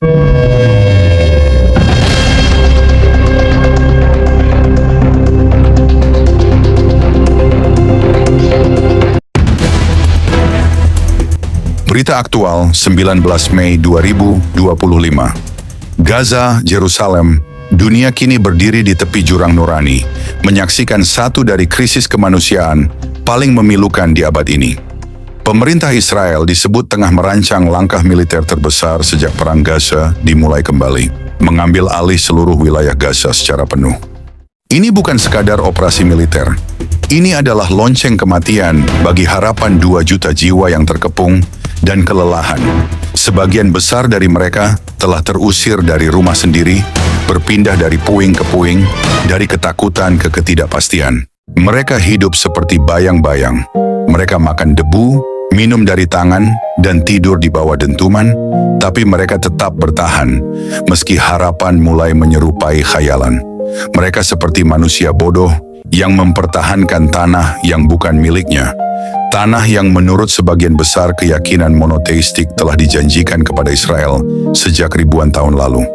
Berita aktual 19 Mei 2025. Gaza, Yerusalem, dunia kini berdiri di tepi jurang nurani, menyaksikan satu dari krisis kemanusiaan paling memilukan di abad ini. Pemerintah Israel disebut tengah merancang langkah militer terbesar sejak Perang Gaza dimulai kembali, mengambil alih seluruh wilayah Gaza secara penuh. Ini bukan sekadar operasi militer. Ini adalah lonceng kematian bagi harapan 2 juta jiwa yang terkepung dan kelelahan. Sebagian besar dari mereka telah terusir dari rumah sendiri, berpindah dari puing ke puing, dari ketakutan ke ketidakpastian. Mereka hidup seperti bayang-bayang. Mereka makan debu, minum dari tangan, dan tidur di bawah dentuman, tapi mereka tetap bertahan, meski harapan mulai menyerupai khayalan. Mereka seperti manusia bodoh yang mempertahankan tanah yang bukan miliknya. Tanah yang menurut sebagian besar keyakinan monoteistik telah dijanjikan kepada Israel sejak ribuan tahun lalu.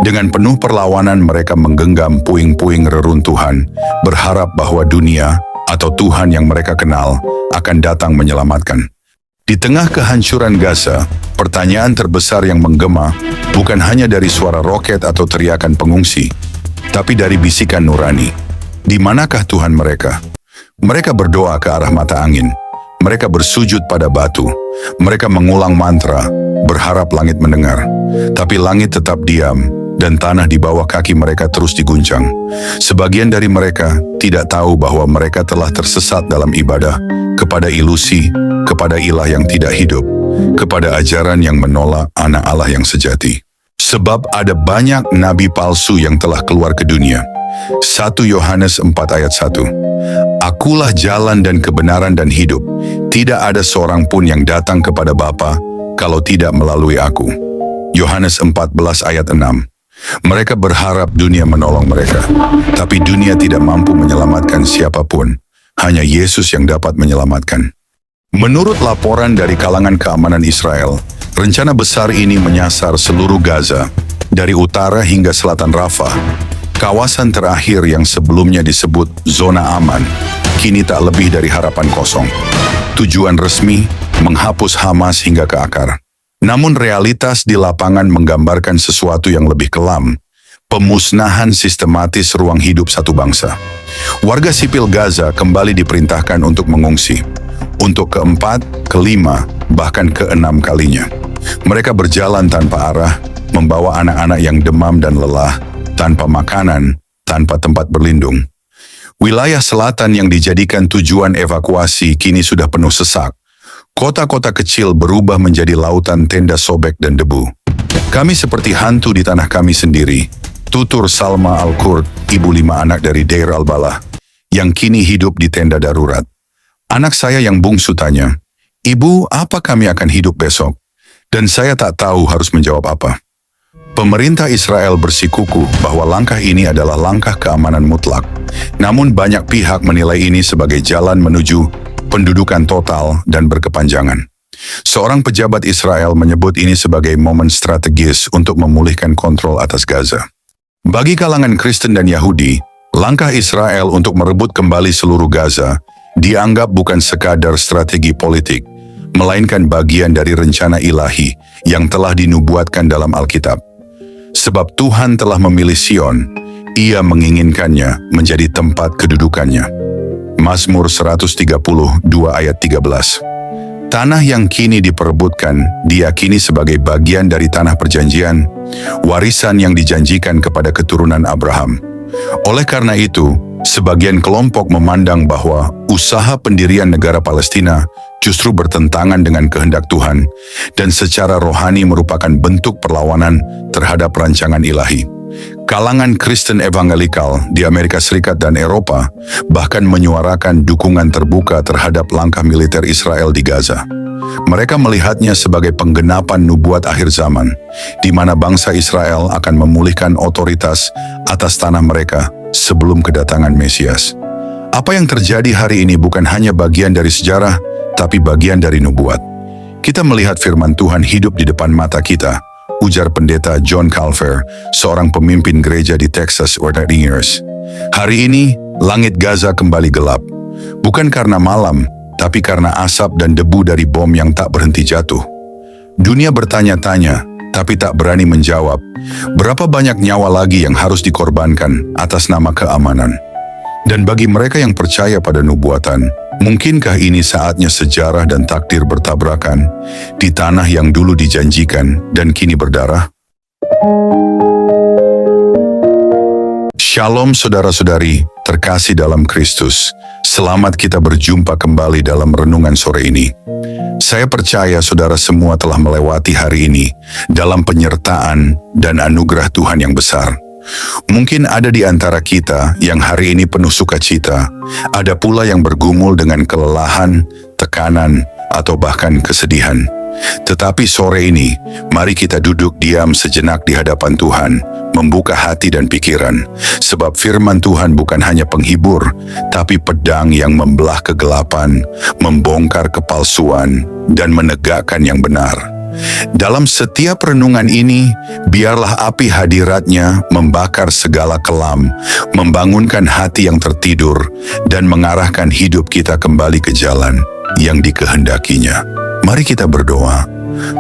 Dengan penuh perlawanan mereka menggenggam puing-puing reruntuhan, berharap bahwa dunia atau Tuhan yang mereka kenal akan datang menyelamatkan. Di tengah kehancuran Gaza, pertanyaan terbesar yang menggema bukan hanya dari suara roket atau teriakan pengungsi, tapi dari bisikan nurani. Di manakah Tuhan mereka? Mereka berdoa ke arah mata angin. Mereka bersujud pada batu. Mereka mengulang mantra, berharap langit mendengar. Tapi langit tetap diam, dan tanah di bawah kaki mereka terus diguncang. Sebagian dari mereka tidak tahu bahwa mereka telah tersesat dalam ibadah kepada ilusi, kepada ilah yang tidak hidup, kepada ajaran yang menolak anak Allah yang sejati. Sebab ada banyak nabi palsu yang telah keluar ke dunia. 1 Yohanes 4 ayat 1. Akulah jalan dan kebenaran dan hidup. Tidak ada seorang pun yang datang kepada Bapa kalau tidak melalui aku. Yohanes 14 ayat 6. Mereka berharap dunia menolong mereka, tapi dunia tidak mampu menyelamatkan siapapun. Hanya Yesus yang dapat menyelamatkan. Menurut laporan dari kalangan keamanan Israel, rencana besar ini menyasar seluruh Gaza, dari utara hingga selatan Rafah. Kawasan terakhir yang sebelumnya disebut zona aman, kini tak lebih dari harapan kosong. Tujuan resmi, menghapus Hamas hingga ke akar. Namun realitas di lapangan menggambarkan sesuatu yang lebih kelam, pemusnahan sistematis ruang hidup satu bangsa. Warga sipil Gaza kembali diperintahkan untuk mengungsi. Untuk keempat, kelima, bahkan keenam kalinya. Mereka berjalan tanpa arah, membawa anak-anak yang demam dan lelah, tanpa makanan, tanpa tempat berlindung. Wilayah selatan yang dijadikan tujuan evakuasi kini sudah penuh sesak. Kota-kota kecil berubah menjadi lautan tenda sobek dan debu. Kami seperti hantu di tanah kami sendiri, tutur Salma Al-Kurd, ibu 5 anak dari Deir al-Balah, yang kini hidup di tenda darurat. Anak saya yang bungsu tanya, "Ibu, apa kami akan hidup besok?" Dan saya tak tahu harus menjawab apa. Pemerintah Israel bersikukuh bahwa langkah ini adalah langkah keamanan mutlak. Namun banyak pihak menilai ini sebagai jalan menuju pendudukan total dan berkepanjangan. Seorang pejabat Israel menyebut ini sebagai momen strategis untuk memulihkan kontrol atas Gaza. Bagi kalangan Kristen dan Yahudi, langkah Israel untuk merebut kembali seluruh Gaza dianggap bukan sekadar strategi politik, melainkan bagian dari rencana ilahi yang telah dinubuatkan dalam Alkitab. Sebab Tuhan telah memilih Sion, Ia menginginkannya menjadi tempat kedudukannya. Mazmur 132 ayat 13. Tanah yang kini diperebutkan diyakini sebagai bagian dari tanah perjanjian, warisan yang dijanjikan kepada keturunan Abraham. Oleh karena itu, sebagian kelompok memandang bahwa usaha pendirian negara Palestina justru bertentangan dengan kehendak Tuhan dan secara rohani merupakan bentuk perlawanan terhadap rancangan ilahi. Kalangan Kristen evangelikal di Amerika Serikat dan Eropa bahkan menyuarakan dukungan terbuka terhadap langkah militer Israel di Gaza. Mereka melihatnya sebagai penggenapan nubuat akhir zaman, di mana bangsa Israel akan memulihkan otoritas atas tanah mereka sebelum kedatangan Mesias. Apa yang terjadi hari ini bukan hanya bagian dari sejarah, tapi bagian dari nubuat. Kita melihat firman Tuhan hidup di depan mata kita, ujar pendeta John Calver, seorang pemimpin gereja di Texas Westingers. Hari ini, langit Gaza kembali gelap. Bukan karena malam, tapi karena asap dan debu dari bom yang tak berhenti jatuh. Dunia bertanya-tanya, tapi tak berani menjawab. Berapa banyak nyawa lagi yang harus dikorbankan atas nama keamanan? Dan bagi mereka yang percaya pada nubuatan, mungkinkah ini saatnya sejarah dan takdir bertabrakan di tanah yang dulu dijanjikan dan kini berdarah? Shalom saudara-saudari, terkasih dalam Kristus. Selamat kita berjumpa kembali dalam renungan sore ini. Saya percaya saudara semua telah melewati hari ini dalam penyertaan dan anugerah Tuhan yang besar. Mungkin ada di antara kita yang hari ini penuh sukacita, ada pula yang bergumul dengan kelelahan, tekanan, atau bahkan kesedihan. Tetapi sore ini, mari kita duduk diam sejenak di hadapan Tuhan, membuka hati dan pikiran, sebab firman Tuhan bukan hanya penghibur, tapi pedang yang membelah kegelapan, membongkar kepalsuan, dan menegakkan yang benar. Dalam setiap renungan ini, biarlah api hadiratnya membakar segala kelam, membangunkan hati yang tertidur, dan mengarahkan hidup kita kembali ke jalan yang dikehendakinya. Mari kita berdoa.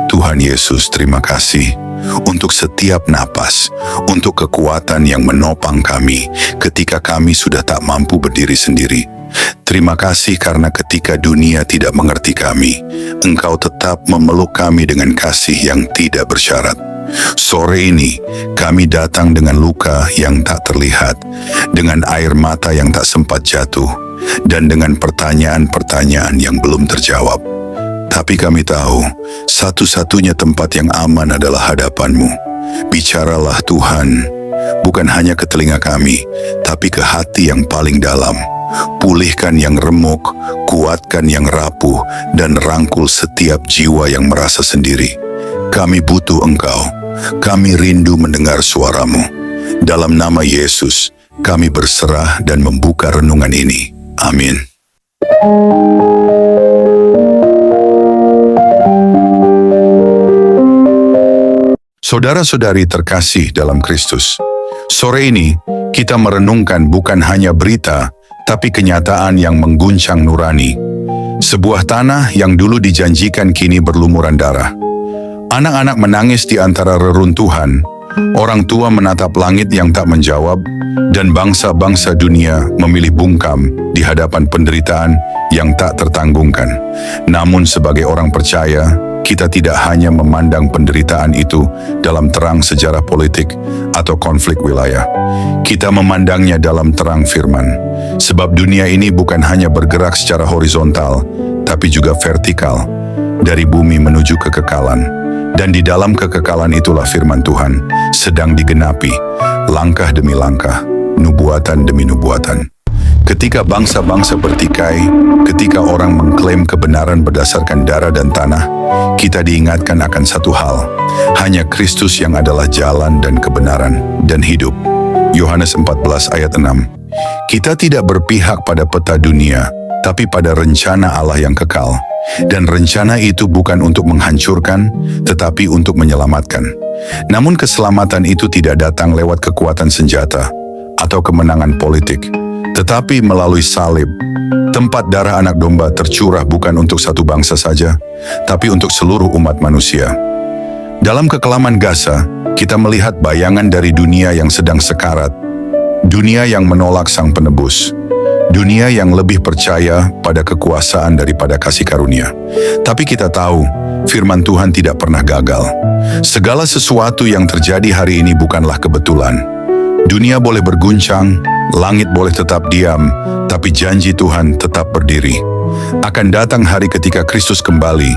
Tuhan Yesus, terima kasih untuk setiap napas, untuk kekuatan yang menopang kami ketika kami sudah tak mampu berdiri sendiri. Terima kasih karena ketika dunia tidak mengerti kami, Engkau tetap memeluk kami dengan kasih yang tidak bersyarat. Sore ini, kami datang dengan luka yang tak terlihat, dengan air mata yang tak sempat jatuh, dan dengan pertanyaan-pertanyaan yang belum terjawab. Tapi kami tahu, satu-satunya tempat yang aman adalah hadapan-Mu. Bicaralah Tuhan, bukan hanya ke telinga kami, tapi ke hati yang paling dalam. Pulihkan yang remuk, kuatkan yang rapuh, dan rangkul setiap jiwa yang merasa sendiri. Kami butuh Engkau, kami rindu mendengar suara-Mu. Dalam nama Yesus, kami berserah dan membuka renungan ini. Amin. Saudara-saudari terkasih dalam Kristus, sore ini kita merenungkan bukan hanya berita, tapi kenyataan yang mengguncang nurani. Sebuah tanah yang dulu dijanjikan kini berlumuran darah. Anak-anak menangis di antara reruntuhan, orang tua menatap langit yang tak menjawab, dan bangsa-bangsa dunia memilih bungkam di hadapan penderitaan yang tak tertanggungkan. Namun sebagai orang percaya, kita tidak hanya memandang penderitaan itu dalam terang sejarah politik atau konflik wilayah. Kita memandangnya dalam terang firman. Sebab dunia ini bukan hanya bergerak secara horizontal, tapi juga vertikal, dari bumi menuju kekekalan. Dan di dalam kekekalan itulah firman Tuhan sedang digenapi, langkah demi langkah, nubuatan demi nubuatan. Ketika bangsa-bangsa bertikai, ketika orang mengklaim kebenaran berdasarkan darah dan tanah, kita diingatkan akan satu hal, hanya Kristus yang adalah jalan dan kebenaran dan hidup. Yohanes 14 ayat 6. Kita tidak berpihak pada peta dunia, tapi pada rencana Allah yang kekal. Dan rencana itu bukan untuk menghancurkan, tetapi untuk menyelamatkan. Namun keselamatan itu tidak datang lewat kekuatan senjata atau kemenangan politik, tetapi melalui salib. Tempat darah anak domba tercurah bukan untuk satu bangsa saja, tapi untuk seluruh umat manusia. Dalam kekelaman Gaza, kita melihat bayangan dari dunia yang sedang sekarat, dunia yang menolak Sang Penebus, dunia yang lebih percaya pada kekuasaan daripada kasih karunia. Tapi kita tahu, firman Tuhan tidak pernah gagal. Segala sesuatu yang terjadi hari ini bukanlah kebetulan. Dunia boleh berguncang, langit boleh tetap diam, tapi janji Tuhan tetap berdiri. Akan datang hari ketika Kristus kembali,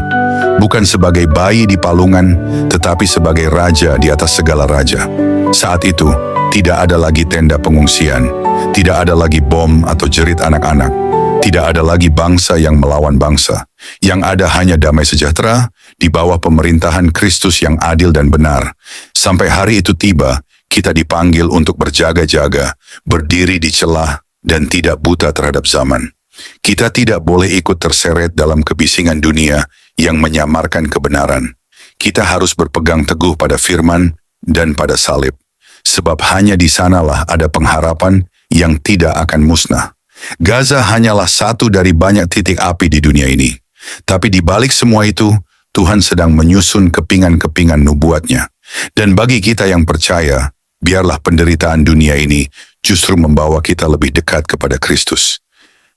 bukan sebagai bayi di palungan, tetapi sebagai raja di atas segala raja. Saat itu, tidak ada lagi tenda pengungsian, tidak ada lagi bom atau jerit anak-anak, tidak ada lagi bangsa yang melawan bangsa. Yang ada hanya damai sejahtera di bawah pemerintahan Kristus yang adil dan benar. Sampai hari itu tiba, kita dipanggil untuk berjaga-jaga, berdiri di celah, dan tidak buta terhadap zaman. Kita tidak boleh ikut terseret dalam kebisingan dunia yang menyamarkan kebenaran. kita harus berpegang teguh pada firman dan pada salib. Sebab hanya di sanalah ada pengharapan yang tidak akan musnah. Gaza hanyalah satu dari banyak titik api di dunia ini. Tapi di balik semua itu, Tuhan sedang menyusun kepingan-kepingan nubuatnya. Dan bagi kita yang percaya, biarlah penderitaan dunia ini justru membawa kita lebih dekat kepada Kristus.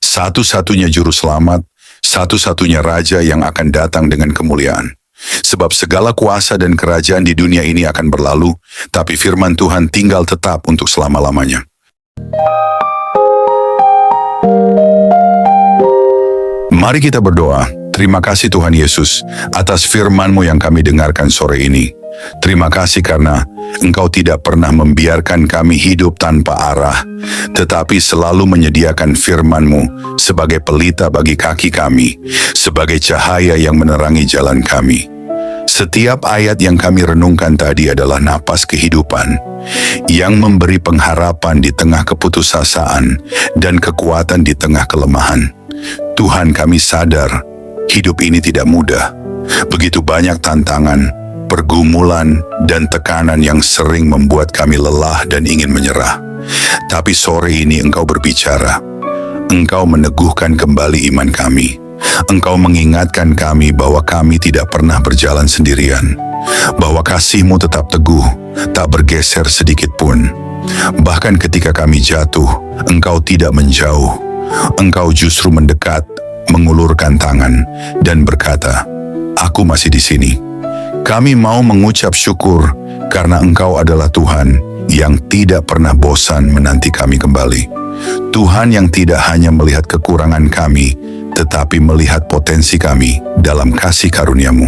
Satu-satunya juru selamat, satu-satunya raja yang akan datang dengan kemuliaan. Sebab segala kuasa dan kerajaan di dunia ini akan berlalu, tapi firman Tuhan tinggal tetap untuk selama-lamanya. Mari kita berdoa. Terima kasih Tuhan Yesus atas firman-Mu yang kami dengarkan sore ini. Terima kasih karena Engkau tidak pernah membiarkan kami hidup tanpa arah, tetapi selalu menyediakan firman-Mu sebagai pelita bagi kaki kami, sebagai cahaya yang menerangi jalan kami. Setiap ayat yang kami renungkan tadi adalah napas kehidupan, yang memberi pengharapan di tengah keputusasaan dan kekuatan di tengah kelemahan. Tuhan, kami sadar hidup ini tidak mudah. Begitu banyak tantangan, pergumulan, dan tekanan yang sering membuat kami lelah dan ingin menyerah. Tapi sore ini Engkau berbicara. Engkau meneguhkan kembali iman kami. Engkau mengingatkan kami bahwa kami tidak pernah berjalan sendirian. Bahwa kasih-Mu tetap teguh, tak bergeser sedikit pun. Bahkan ketika kami jatuh, Engkau tidak menjauh. Engkau justru mendekat, mengulurkan tangan, dan berkata, "Aku masih di sini." Kami mau mengucap syukur karena Engkau adalah Tuhan yang tidak pernah bosan menanti kami kembali. Tuhan yang tidak hanya melihat kekurangan kami, tetapi melihat potensi kami dalam kasih karunia-Mu.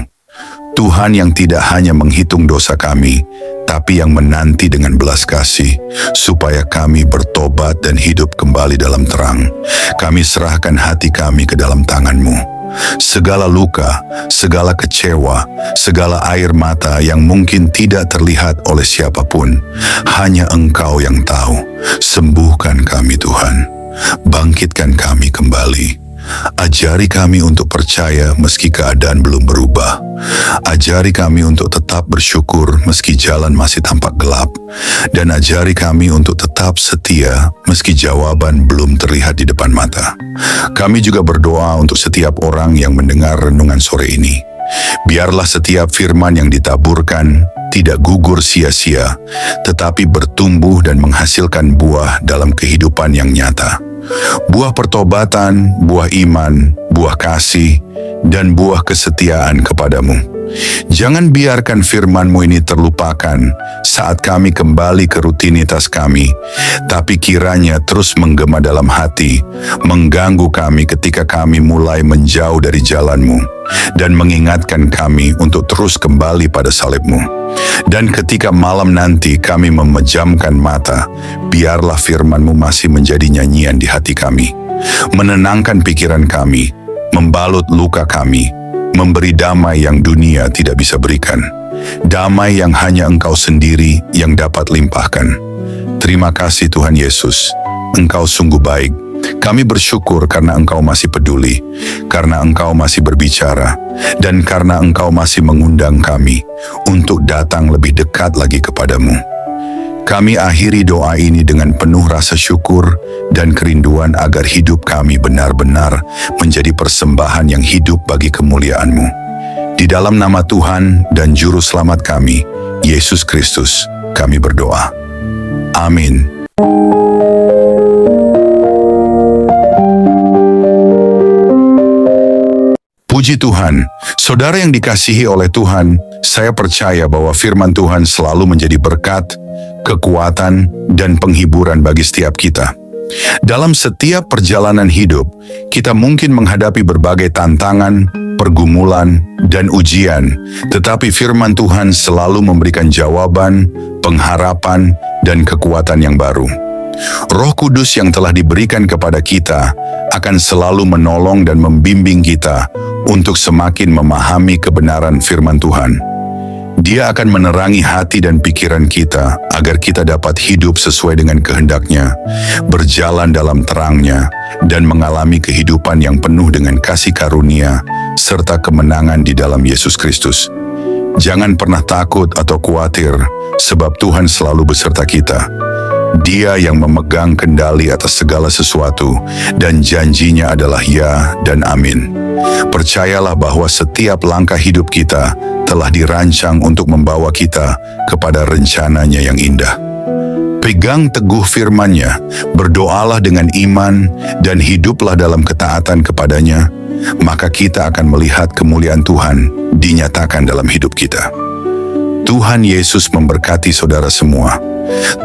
Tuhan yang tidak hanya menghitung dosa kami, tapi yang menanti dengan belas kasih, supaya kami bertobat dan hidup kembali dalam terang. Kami serahkan hati kami ke dalam tangan-Mu. Segala luka, segala kecewa, segala air mata yang mungkin tidak terlihat oleh siapapun, hanya Engkau yang tahu. Sembuhkan kami Tuhan, bangkitkan kami kembali. Ajari kami untuk percaya meski keadaan belum berubah. Ajari kami untuk tetap bersyukur meski jalan masih tampak gelap. Dan ajari kami untuk tetap setia meski jawaban belum terlihat di depan mata. Kami juga berdoa untuk setiap orang yang mendengar renungan sore ini. Biarlah setiap firman yang ditaburkan tidak gugur sia-sia, tetapi bertumbuh dan menghasilkan buah dalam kehidupan yang nyata. Buah pertobatan, buah iman, buah kasih, dan buah kesetiaan kepadamu. Jangan biarkan firman-Mu ini terlupakan saat kami kembali ke rutinitas kami, tapi kiranya terus menggema dalam hati, mengganggu kami ketika kami mulai menjauh dari jalan-Mu, dan mengingatkan kami untuk terus kembali pada salib-Mu. Dan ketika malam nanti kami memejamkan mata, biarlah firman-Mu masih menjadi nyanyian di hati kami, menenangkan pikiran kami, membalut luka kami, memberi damai yang dunia tidak bisa berikan, damai yang hanya Engkau sendiri yang dapat limpahkan. Terima kasih Tuhan Yesus, Engkau sungguh baik. Kami bersyukur karena Engkau masih peduli, karena Engkau masih berbicara, dan karena Engkau masih mengundang kami untuk datang lebih dekat lagi kepadamu. Kami akhiri doa ini dengan penuh rasa syukur dan kerinduan agar hidup kami benar-benar menjadi persembahan yang hidup bagi kemuliaan-Mu. Di dalam nama Tuhan dan Juru Selamat kami, Yesus Kristus, kami berdoa. Amin. Puji Tuhan, saudara yang dikasihi oleh Tuhan, saya percaya bahwa firman Tuhan selalu menjadi berkat, kekuatan, dan penghiburan bagi setiap kita. Dalam setiap perjalanan hidup, kita mungkin menghadapi berbagai tantangan, pergumulan, dan ujian, tetapi firman Tuhan selalu memberikan jawaban, pengharapan, dan kekuatan yang baru. Roh Kudus yang telah diberikan kepada kita akan selalu menolong dan membimbing kita untuk semakin memahami kebenaran firman Tuhan. Dia akan menerangi hati dan pikiran kita agar kita dapat hidup sesuai dengan kehendak-Nya, berjalan dalam terang-Nya, dan mengalami kehidupan yang penuh dengan kasih karunia serta kemenangan di dalam Yesus Kristus. Jangan pernah takut atau khawatir, sebab Tuhan selalu beserta kita. Dia yang memegang kendali atas segala sesuatu, dan janjinya adalah ya dan amin. Percayalah bahwa setiap langkah hidup kita telah dirancang untuk membawa kita kepada rencananya yang indah. Pegang teguh firman-Nya, berdoalah dengan iman, dan hiduplah dalam ketaatan kepadanya, maka kita akan melihat kemuliaan Tuhan dinyatakan dalam hidup kita. Tuhan Yesus memberkati saudara semua.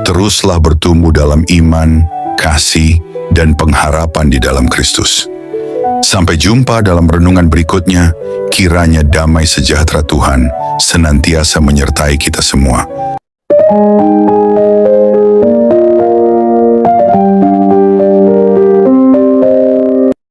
Teruslah bertumbuh dalam iman, kasih, dan pengharapan di dalam Kristus. Sampai jumpa dalam renungan berikutnya, kiranya damai sejahtera Tuhan senantiasa menyertai kita semua.